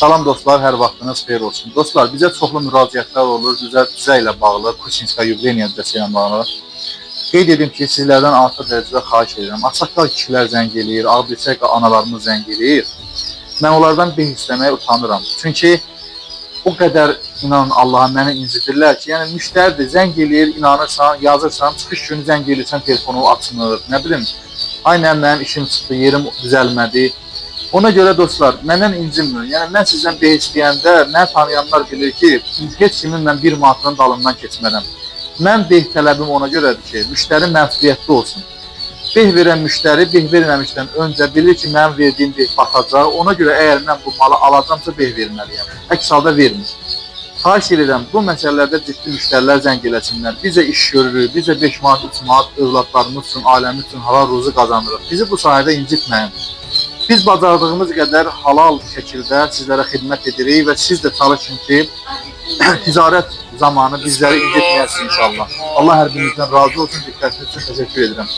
Salam dostlar, hər vaxtınız xeyir olsun. Dostlar, bizə çoxlu müraciətlər olur, bizə ilə bağlı, Kuçinska Yubileyniya adresi ilə bağlı. Qeyd edim ki, sizlərdən artıq dərəcədə xahiş edirəm. Açıqlar kişilər zəng eləyir, ağabeyçək analarımız zəng eləyir. Mən onlardan beh istəməyə utanıram. Çünki o qədər inanın Allaha məni incidirlər ki, yəni müştəridir, zəng eləyir, inanırsan, yazırsan, çıxış günü zəng eləyirsən, telefonu açmır, nə bilim. Aynən mənim işim çıxdı, yerim düzəlmədi. Ona görə dostlar, məndən incinməyin. Yəni mən sizdən beh istəyəndə mən tanıyanlar bilir ki, heç kimin mən 1 manatın dalından keçmərəm. Mən beh tələbim ona görədir ki, müştəri məsuliyyətli olsun. Beh verən müştəri beh verməmişdən öncə bilir ki, mənim verdiyim beh batacaq. Ona görə əgər mən bu malı alacamsa beh verməliyəm. Əks halda vermir. Xahiş edirəm, bu məsələlərdə ciddi müştərilər zəng eləsinlər. Bizə iş görürük, bizə 5 manat, 3 manat övladlarımız üçün, ailəmiz üçün halal ruzu qazanırıq. Bizi bu sayədə incitməyin. Biz bacardığımız qədər halal şəkildə sizlərə xidmət edirik və siz də çalışın ki, ticarət zamanı bizləri incitməyəsiniz inşallah. Allah hər birinizdən razı olsun, diqqətiniz üçün təşəkkür edirəm.